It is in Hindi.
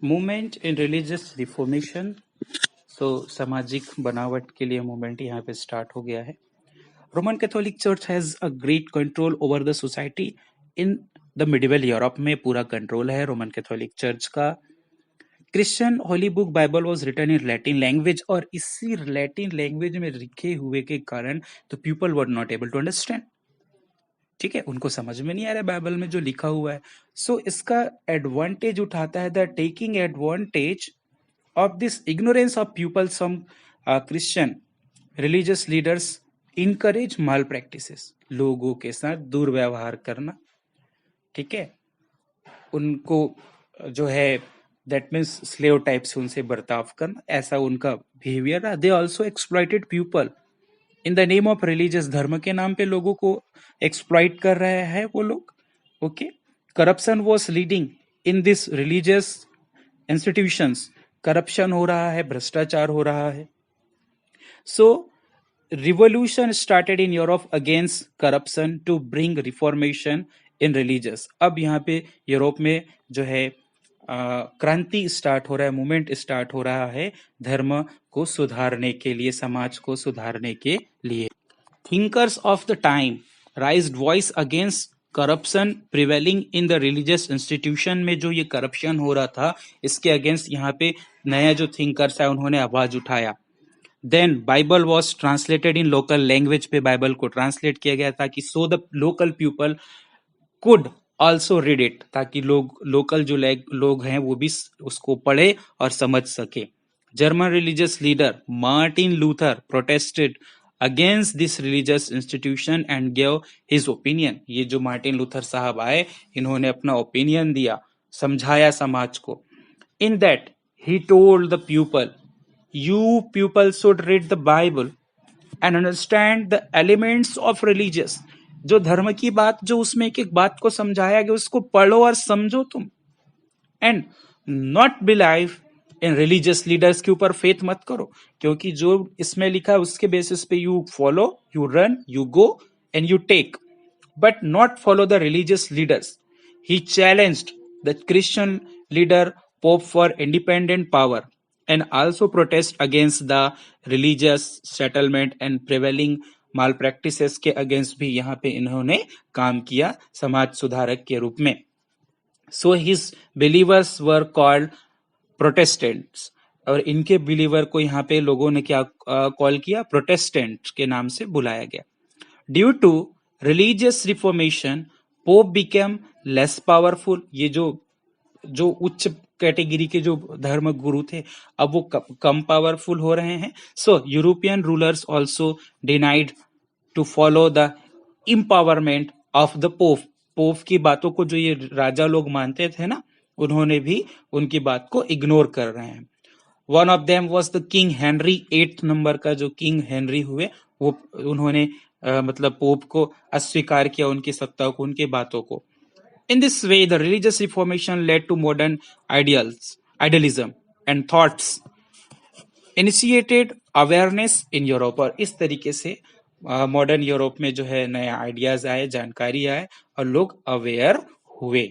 Movement in religious reformation. So सामाजिक बनावट के लिए मूवमेंट यहाँ पे स्टार्ट हो गया है। Roman Catholic church has a great control over the society in the medieval Europe में पूरा कंट्रोल है रोमन कैथोलिक चर्च का। Christian holy book Bible was written in Latin language, और इसी लैटिन लैंग्वेज में लिखे हुए के कारण तो people were not able to understand. ठीक है, उनको समझ में नहीं आ रहा है बाइबल में जो लिखा हुआ है। सो इसका एडवांटेज उठाता है the taking advantage of this ignorance of people, some Christian religious leaders encourage malpractices, लोगों के साथ दुर्व्यवहार करना। ठीक है, उनको जो है दैट मीन्स स्लेव टाइप से उनसे बर्ताव करना, ऐसा उनका बिहेवियर रहा। They also exploited people in the name of religious, धर्म के नाम पे लोगों को एक्सप्लॉइट कर रहे हैं वो लोग। Okay, corruption was leading in this religious institutions, corruption हो रहा है, भ्रष्टाचार हो रहा है। So revolution started in Europe against corruption to bring reformation in religious. अब यहाँ पे यूरोप में जो है क्रांति स्टार्ट हो रहा है, मूवमेंट स्टार्ट हो रहा है धर्म को सुधारने के लिए, समाज को सुधारने के लिए। Thinkers of the time राइज्ड voice against corruption prevailing in the religious institution में जो ये करप्शन हो रहा था इसके अगेंस्ट यहाँ पे नया जो थिंकर्स है उन्होंने आवाज उठाया। Then Bible was translated in local language पे बाइबल को ट्रांसलेट किया गया ताकि so the local people could also read it, ताकि लोकल जो लोग हैं वो भी उसको पढ़े और समझ सके। German religious leader Martin Luther protested against this religious institution and give his opinion. ये जो मार्टिन लूथर साहब आए, इन्होंने अपना ओपिनियन दिया, समझाया समाज को। In that he told the people, you people should read the Bible and understand the elements of religious. जो धर्म की बात, जो उसमें एक एक बात को समझाया गया, उसको पढ़ो और समझो तुम। And not believe in religious leaders, के ऊपर फेथ मत करो, क्योंकि जो इसमें लिखा है उसके बेसिस पे you follow, you run, you go and you take, but not follow the religious leaders. He challenged the Christian leader pope for independent power and also protest against the religious settlement and prevailing malpractices के अगेंस्ट भी यहाँ पे इन्होंने काम किया समाज सुधारक के रूप में। So his believers were called Protestants, और इनके बिलीवर को यहाँ पे लोगों ने क्या कॉल किया, प्रोटेस्टेंट के नाम से बुलाया गया। Due to religious reformation pope became less powerful. ये जो उच्च कैटेगरी के जो धर्म गुरु थे अब वो कम पावरफुल हो रहे हैं। So European rulers also denied to follow the empowerment of the pope. Pope की बातों को जो ये राजा लोग मानते थे ना, उन्होंने भी उनकी बात को इग्नोर कर रहे हैं। One of them was the king Henry, 8 number का जो किंग हेनरी हुए, वो उन्होंने मतलब पोप को अस्वीकार किया, उनकी सत्ता को, उनकी बातों को। In this way, the religious reformation led to modern idealism and thoughts, initiated awareness in Europe। और इस तरीके से मॉडर्न यूरोप में जो है नए आइडियाज आए, जानकारी आए और लोग अवेयर हुए।